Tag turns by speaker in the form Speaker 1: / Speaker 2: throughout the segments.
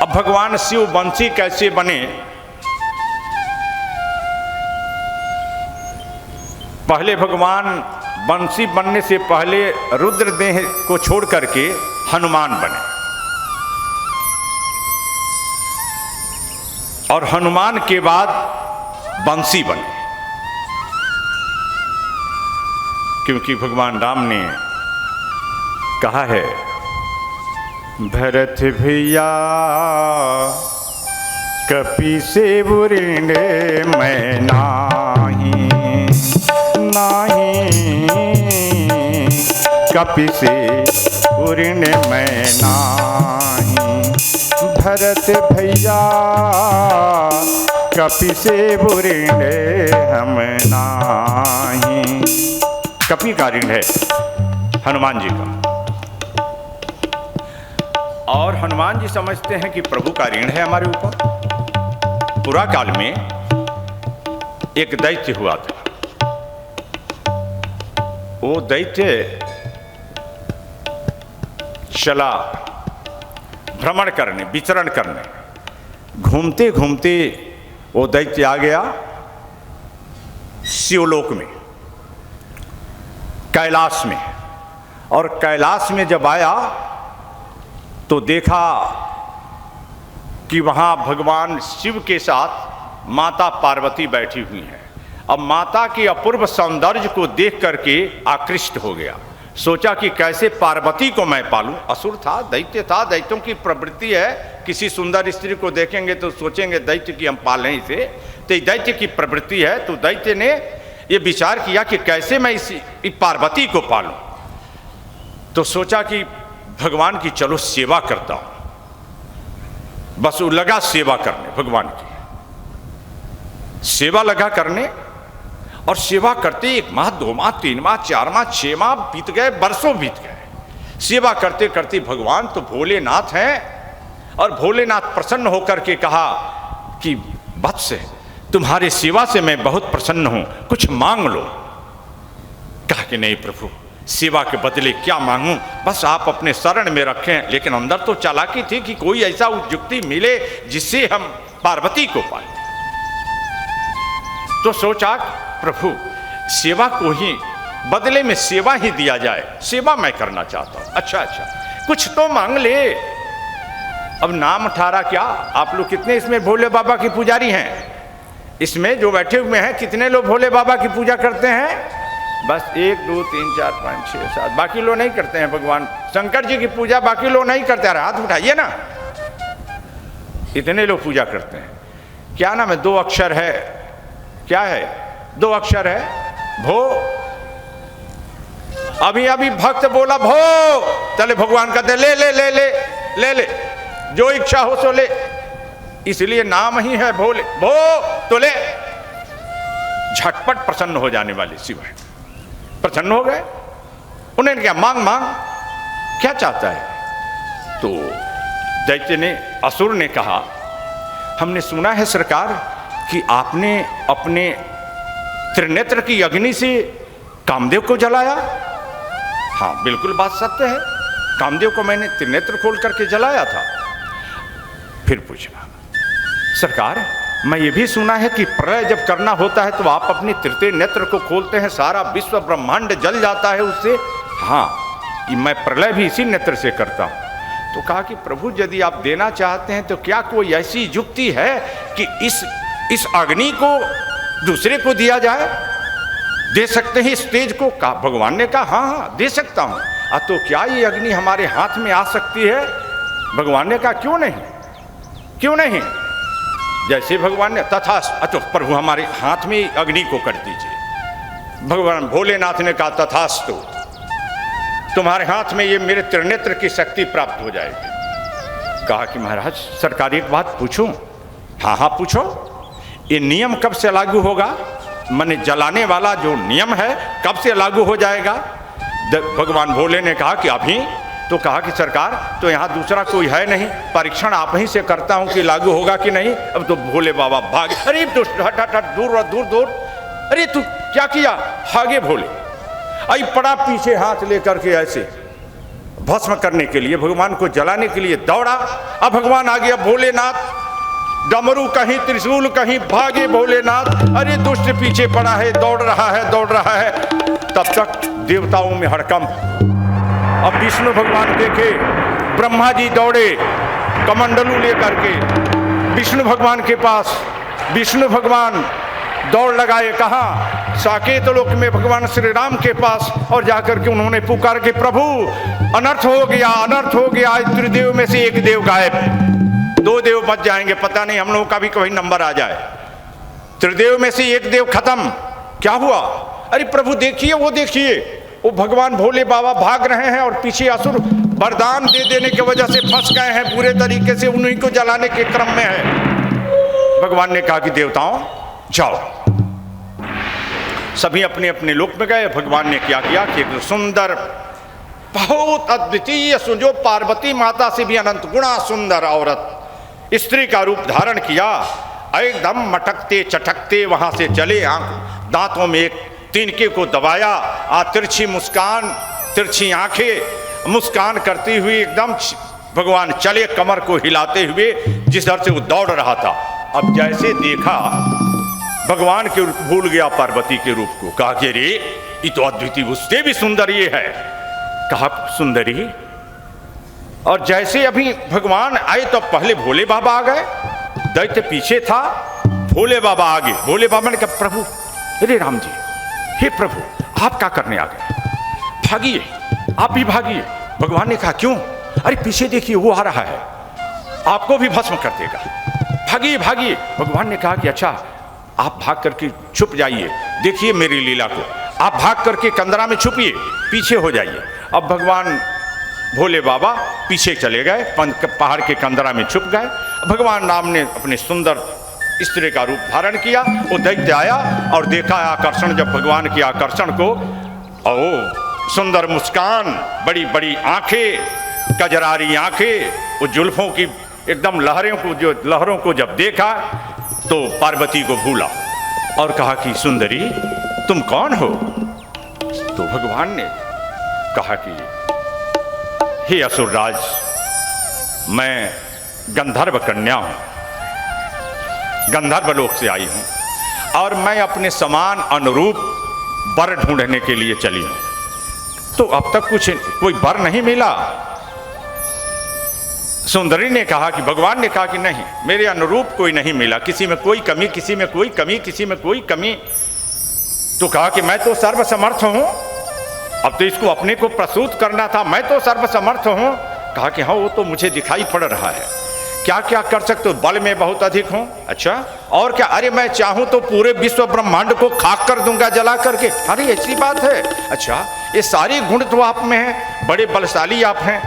Speaker 1: अब भगवान शिव बंसी कैसे बने? पहले भगवान बंसी बनने से पहले रुद्रदेह को छोड़ करके हनुमान बने, और हनुमान के बाद बंसी बने, क्योंकि भगवान राम ने कहा है, भरत भैया कपि से बुरिंदे मैं नाही, कपि से बुरिंदे मैं नाही, भरत भैया कपि से बुरिंदे हम नाही। कपि का ऋण है हनुमान जी का, और हनुमान जी समझते हैं कि प्रभु का ऋण है हमारे ऊपर। पुरा काल में एक दैत्य हुआ था। वो दैत्य चला भ्रमण करने, विचरण करने, घूमते घूमते वो दैत्य आ गया शिवलोक में, कैलाश में। और कैलाश में जब आया तो देखा कि वहाँ भगवान शिव के साथ माता पार्वती बैठी हुई हैं। अब माता की अपूर्व सौंदर्य को देख करके आकृष्ट हो गया। सोचा कि कैसे पार्वती को मैं पालूं। असुर था, दैत्य था, दैत्यों की प्रवृत्ति है, किसी सुंदर स्त्री को देखेंगे तो सोचेंगे दैत्य की हम पालें इसे, तो दैत्य की प्रवृत्ति है। तो दैत्य ने ये विचार किया कि कैसे मैं इस पार्वती को पालूं। तो सोचा कि भगवान की चलो सेवा करता हूं। बस वो लगा सेवा करने, भगवान की सेवा लगा करने। और सेवा करते 1 माह, 2 माह, 3 माह, 4 माह, 6 माह बीत गए, बरसों बीत गए। सेवा करते करते भगवान तो भोलेनाथ हैं, और भोलेनाथ प्रसन्न होकर के कहा कि वत्स, तुम्हारे सेवा से मैं बहुत प्रसन्न हूं, कुछ मांग लो। कहा कि नहीं प्रभु, सेवा के बदले क्या मांगूं, बस आप अपने शरण में रखें। लेकिन अंदर तो चालाकी थी कि कोई ऐसा युक्ति मिले जिससे हम पार्वती को पाएं। तो सोचा प्रभु सेवा को ही बदले में सेवा ही दिया जाए, सेवा मैं करना चाहता हूं। अच्छा कुछ तो मांग ले। अब नाम ठारा क्या, आप लोग कितने इसमें भोले बाबा की पुजारी हैं? इसमें जो बैठे हुए हैं कितने लोग भोले बाबा की पूजा करते हैं? बस 1 2 3 4 5 6 7, बाकी लोग नहीं करते हैं। भगवान शंकर जी की पूजा बाकी लोग नहीं करते। अरे हाथ उठाइए ना, इतने लोग पूजा करते हैं। क्या नाम है? 2 अक्षर है। क्या है? 2 अक्षर है, भो। अभी अभी भक्त बोला भो, चले भगवान कहते ले ले ले ले ले ले, जो इच्छा हो सो ले। इसलिए नाम ही है भोले, भो तो ले। झटपट प्रसन्न हो जाने वाले शिव है। प्रसन्न हो गए। उन्होंने क्या मांग मांग, क्या चाहता है? तो दैत्य ने, असुर ने कहा, हमने सुना है सरकार कि आपने अपने त्रिनेत्र की अग्नि से कामदेव को जलाया। हाँ बिल्कुल बात सत्य है, कामदेव को मैंने त्रिनेत्र खोल करके जलाया था। फिर पूछा, सरकार मैं ये भी सुना है कि प्रलय जब करना होता है तो आप अपने तृतीय नेत्र को खोलते हैं, सारा विश्व ब्रह्मांड जल जाता है उससे। हाँ मैं प्रलय भी इसी नेत्र से करता हूँ। तो कहा कि प्रभु यदि आप देना चाहते हैं तो क्या कोई ऐसी युक्ति है कि इस अग्नि को दूसरे को दिया जाए? दे सकते हैं इस तेज को? कहा, भगवान ने कहा हाँ दे सकता हूँ। तो क्या ये अग्नि हमारे हाथ में आ सकती है? भगवान ने कहा क्यों नहीं, क्यों नहीं। जैसे भगवान ने तथा, अच्छा प्रभु हमारे हाथ में अग्नि को कर दीजिए। भगवान भोलेनाथ ने कहा तथास्तु, तुम्हारे हाथ में ये मेरे त्रिनेत्र की शक्ति प्राप्त हो जाएगी। कहा कि महाराज सरकार एक बात पूछूं? हाँ हाँ पूछो। ये नियम कब से लागू होगा? माने जलाने वाला जो नियम है कब से लागू हो जाएगा? भगवान भोले ने कहा कि अभी। तो कहा कि सरकार तो यहाँ दूसरा कोई है नहीं, परीक्षण आप ही से करता हूँ कि लागू होगा कि नहीं। अब तो भोले बाबा भागे, अरे हट हट हट, दूर दूर दूर, अरे तू क्या किया? भागे भोले। आई पड़ा पीछे हाथ लेकर के ऐसे। भस्म करने के लिए, भगवान को जलाने के लिए दौड़ा। अब भगवान आ गया भोलेनाथ, डमरू कहीं, त्रिशूल कहीं, भागे भोलेनाथ। अरे दुष्ट पीछे पड़ा है, दौड़ रहा है, दौड़ रहा है। तब तक देवताओं में हड़कंप। अब विष्णु भगवान देखे, ब्रह्मा जी दौड़े कमंडलू लेकर के विष्णु भगवान के पास। विष्णु भगवान दौड़ लगाए कहाँ? साकेत लोक में भगवान श्री राम के पास, और जाकर के उन्होंने पुकार के, प्रभु अनर्थ हो गया, अनर्थ हो गया, त्रिदेव में से एक देव गायब, 2 देव बच जाएंगे, पता नहीं हम लोगों का भी कभी नंबर आ जाए। त्रिदेव में से एक देव खत्म, क्या हुआ? अरे प्रभु देखिए, वो देखिए, वो भगवान भोले बाबा भाग रहे हैं और पीछे असुर वरदान दे देने की वजह से फंस गए हैं, पूरे तरीके से उन्हीं को जलाने के क्रम में है। भगवान ने कहा कि देवताओं जाओ, सभी अपने अपने लोक में गए। भगवान ने क्या किया कि एक सुंदर, बहुत अद्वितीय, जो पार्वती माता से भी अनंत गुणा सुंदर औरत, स्त्री का रूप धारण किया। एकदम मटकते चटकते वहां से चले, आंख दांतों में एक तिनके को दबाया, तिरछी मुस्कान, तिरछी आंखें, मुस्कान करती हुई एकदम भगवान चले, कमर को हिलाते हुए, जिस तरह से वो दौड़ रहा था। अब जैसे देखा भगवान के रूप, भूल गया पार्वती के रूप को। कहा कि रे ये तो अद्वितीय, उससे भी सुंदर ये है। कहा सुंदरी। और जैसे अभी भगवान आए तो पहले भोले बाबा आ गए, दैत्य पीछे था, भोले बाबा आगे। भोले बाबा ने कहा प्रभु, अरे राम जी, हे प्रभु आप क्या करने आ गए? भागिए, आप भी भागिए। भगवान ने कहा क्यों? अरे पीछे देखिए वो आ रहा है, आपको भी भस्म कर देगा, भागिए भागिए। भगवान ने कहा कि अच्छा आप भाग करके छुप जाइए, देखिए मेरी लीला को। आप भाग करके कंदरा में छुपिए, पीछे हो जाइए। अब भगवान भोले बाबा पीछे चले गए, पहाड़ के कंदरा में छुप गए। भगवान राम ने अपने सुंदर स्त्री का रूप धारण किया। वो दैत्य आया और देखा आकर्षण, जब भगवान के आकर्षण को, ओ सुंदर मुस्कान, बड़ी बड़ी आंखें, कजरारी आंखें, वो जुल्फों की एकदम लहरों को जब देखा तो पार्वती को भूला और कहा कि सुंदरी तुम कौन हो? तो भगवान ने कहा कि हे असुरराज, मैं गंधर्व कन्या हूं, गंधर्व लोक से आई हूं और मैं अपने समान अनुरूप वर ढूंढने के लिए चली हूं। तो अब तक कोई वर नहीं मिला। सुंदरी ने कहा कि, भगवान ने कहा कि नहीं, मेरे अनुरूप कोई नहीं मिला, किसी में कोई कमी, किसी में कोई कमी, किसी में कोई कमी। तो कहा कि मैं तो सर्वसमर्थ हूं, अब तो इसको अपने को प्रसूत करना था, मैं तो सर्वसमर्थ हूं। कहा कि हाँ वो तो मुझे दिखाई पड़ रहा है, क्या क्या कर सकते हो, बल में बहुत अधिक हूं। अच्छा और क्या? अरे मैं चाहूं तो पूरे विश्व ब्रह्मांड को खाक कर दूंगा जला करके। अरे ऐसी बात है? अच्छा ये सारी गुण तो आप में है, बड़े बलशाली आप हैं,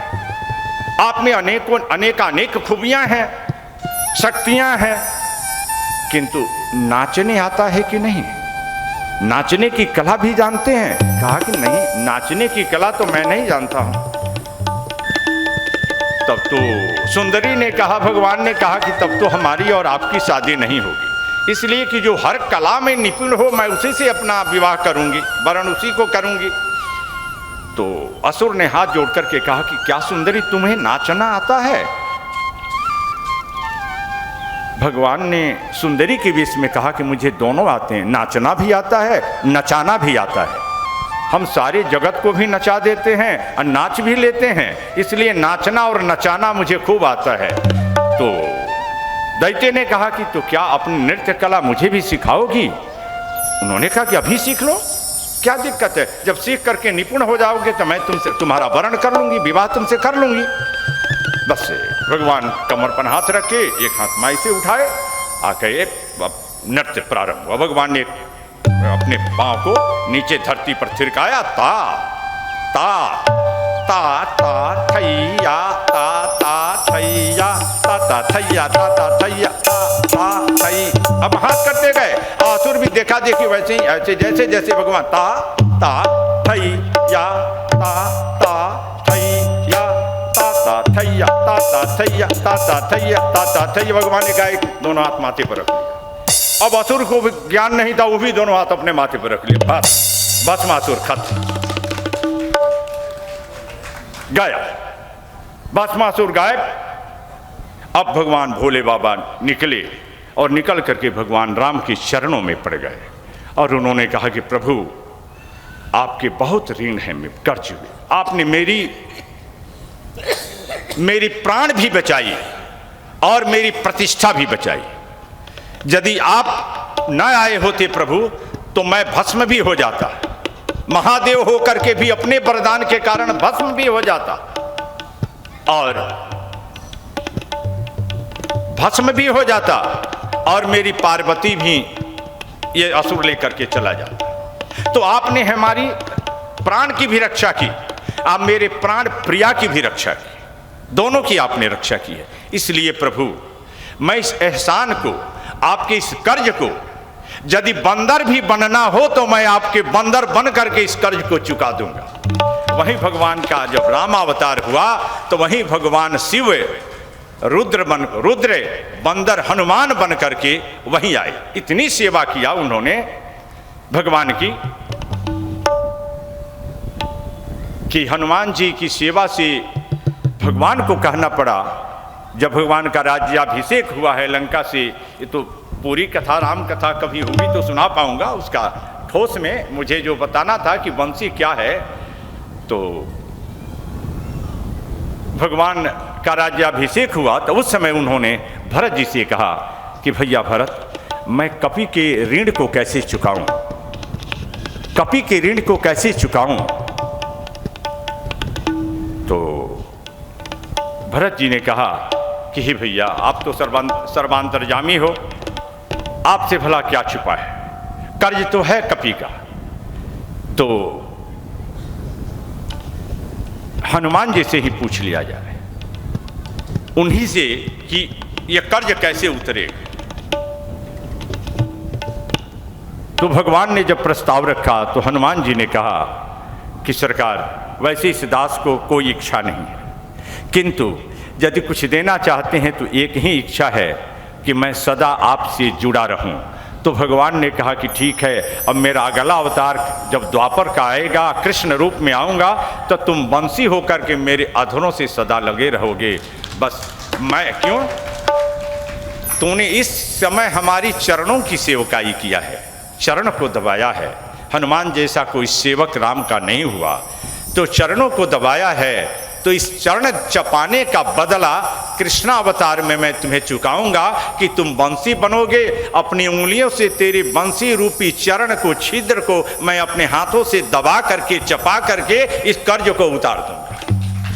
Speaker 1: आप में अनेक खूबियां हैं, शक्तियां हैं, किंतु नाचने आता है कि नहीं? नाचने की कला भी जानते हैं? कहा कि नहीं, नाचने की कला तो मैं नहीं जानता हूं। तब तो सुंदरी ने कहा, भगवान ने कहा कि तब तो हमारी और आपकी शादी नहीं होगी, इसलिए कि जो हर कला में निपुण हो मैं उसी से अपना विवाह करूंगी, वरण उसी को करूंगी। तो असुर ने हाथ जोड़ करके कहा कि क्या सुंदरी तुम्हें नाचना आता है? भगवान ने सुंदरी के वेश में कहा कि मुझे दोनों आते हैं, नाचना भी आता है, नचाना भी आता है। हम सारे जगत को भी नचा देते हैं और नाच भी लेते हैं, इसलिए नाचना और नचाना मुझे खूब आता है। तो दैत्य ने कहा कि तो क्या अपनी नृत्य कला मुझे भी सिखाओगी? उन्होंने कहा कि अभी सीख लो, क्या दिक्कत है, जब सीख करके निपुण हो जाओगे तो मैं तुम्हारा वरण कर लूंगी, विवाह तुमसे कर लूंगी। बस भगवान कमर पर हाथ रखे, एक हाथ माई से उठाए, आके नृत्य प्रारंभ हुआ। भगवान ने अपने पांव को नीचे धरती पर थिरकाया, ता ता ता ता थैया, ता ता थैया, ता ता थैया, ता ता थैया, ता ता थई। अब हाथ करते गए, आसुर भी देखा देखी वैसे ही, ऐसे जैसे जैसे भगवान ता ता थैया, ता ता थैया, ता ता थैया, ता ता थैया, ता ता थैया, ता ता थैया। भगवान ने कहा दोनों हाथ माथे पर रख लिया। अब असुर को भी ज्ञान नहीं था, वो भी दोनों हाथ अपने माथे पर रख लिए, बस बस मासुर खत्म। गया, भस्मासुर गायब। अब भगवान भोले बाबा निकले और निकल करके भगवान राम के चरणों में पड़ गए और उन्होंने कहा कि प्रभु आपके बहुत ऋण है, मैं कर्ज हुए, आपने मेरी प्राण भी बचाई और मेरी प्रतिष्ठा भी बचाई। यदि आप न आए होते प्रभु तो मैं भस्म भी हो जाता, महादेव होकर के भी अपने वरदान के कारण भस्म भी हो जाता और भस्म भी हो जाता और मेरी पार्वती भी ये असुर लेकर के चला जाता। तो आपने हमारी प्राण की भी रक्षा की, आप मेरे प्राण प्रिया की भी रक्षा की, दोनों की आपने रक्षा की है। इसलिए प्रभु मैं इस एहसान को, आपके इस कर्ज को, यदि बंदर भी बनना हो तो मैं आपके बंदर बन करके इस कर्ज को चुका दूंगा। वहीं भगवान का जब रामावतार हुआ तो वहीं भगवान शिव रुद्र बंदर हनुमान बन करके वहीं आए। इतनी सेवा किया उन्होंने भगवान की कि हनुमान जी की सेवा से भगवान को कहना पड़ा, जब भगवान का राज्याभिषेक हुआ है लंका से, ये तो पूरी कथा राम कथा कभी होगी तो सुना पाऊंगा, उसका ठोस में मुझे जो बताना था कि वंशी क्या है, तो भगवान का राज्याभिषेक हुआ तो उस समय उन्होंने भरत जी से कहा कि भैया भरत, मैं कपि के ऋण को कैसे चुकाऊं, कपि के ऋण को कैसे चुकाऊं। तो भरत जी ने कहा कि हे भैया आप तो सर्वांतर्यामी हो, आपसे भला क्या छुपा है, कर्ज तो है कपि का। तो हनुमान जी से ही पूछ लिया जाए, उन्हीं से कि यह कर्ज कैसे उतरेगा। तो भगवान ने जब प्रस्ताव रखा तो हनुमान जी ने कहा कि सरकार वैसे इस दास को कोई इच्छा नहीं है, किंतु यदि कुछ देना चाहते हैं तो एक ही इच्छा है कि मैं सदा आपसे जुड़ा रहूं। तो भगवान ने कहा कि ठीक है, अब मेरा अगला अवतार जब द्वापर का आएगा, कृष्ण रूप में आऊँगा, तो तुम बंसी होकर के मेरे अधरों से सदा लगे रहोगे। बस मैं क्यों, तूने इस समय हमारी चरणों की सेवकाई किया है, चरण को दबाया है। हनुमान जैसा कोई सेवक राम का नहीं हुआ, तो चरणों को दबाया है, तो इस चरण चपाने का बदला कृष्णावतार में मैं तुम्हें चुकाऊंगा कि तुम बंसी बनोगे। अपनी उंगलियों से तेरे बंसी रूपी चरण को, छिद्र को मैं अपने हाथों से दबा करके, चपा करके इस कर्ज को उतार दूंगा।